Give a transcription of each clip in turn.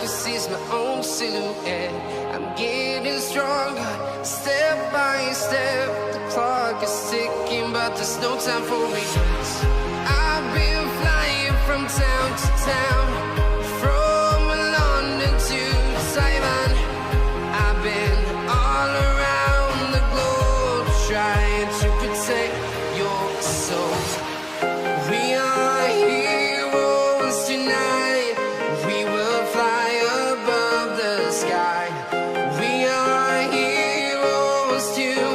can seize my own silhouette. I'm getting stronger, step by step. The clock is ticking, but there's no time for regrets. I've been flying from town to town, from London to Taiwan. I've been all around the globe, trying to protect your soul. We are heroes tonight. We will fly above the sky. We are heroes tonight.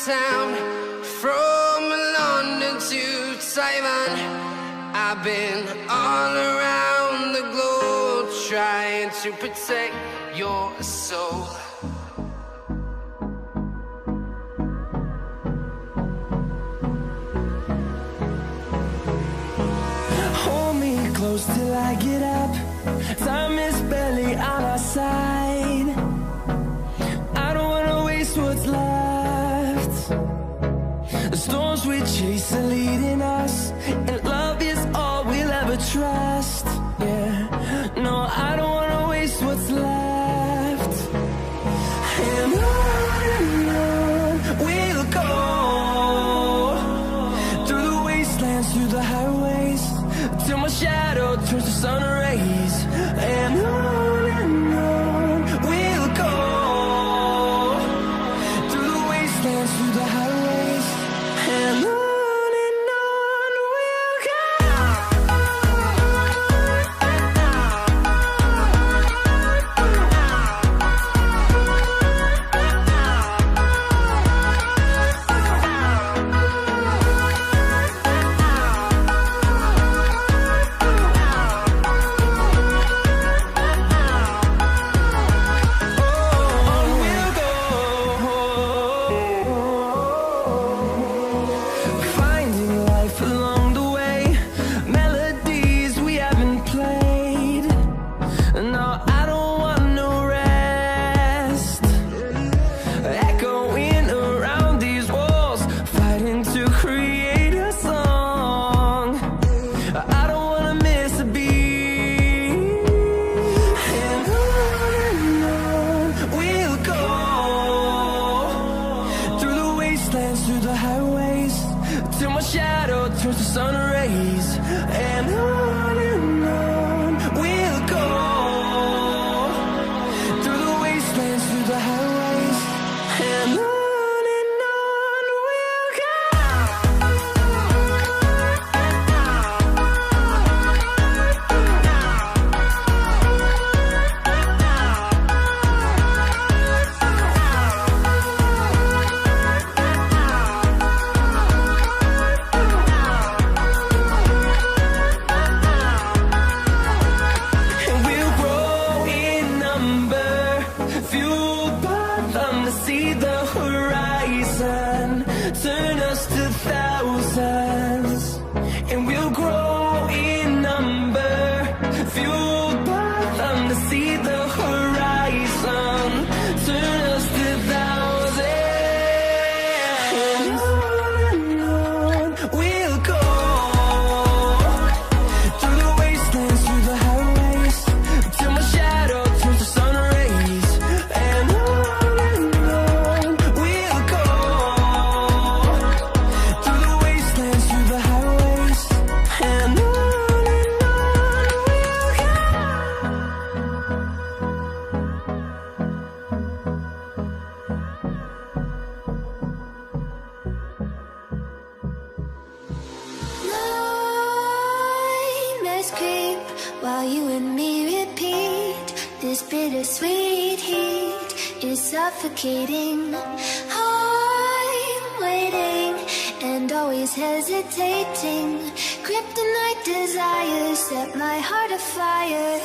town, from London to Taiwan. I've been all around the globe trying to protect your soul. Hold me close till I get up. Time is barely on our side. I don't wanna waste what's left. The storms we chase are leading us, and love is all we'll ever trust. Yeah, no, I don't wanna waste what's left. And on we'll go, through the wastelands, through the highways, till my shadow turns to sun rays. And on we'll go, through the wastelands, through the highways, and on we'll go. shadow turns to sun rays, and on we'll go, through the wastelands, through the highways, and on we'll go. Turn us to thousands, and we'll grow in number, fueled by them to see the horizon. Turn us to thousands, and on we'll go, through the wastelands, through the highways, till my shadow turns to sun rays, and on we'll go. Creep while you and me repeat. This bittersweet heat is suffocating. I'm waiting and always hesitating. Kryptonite desires set my heart afire.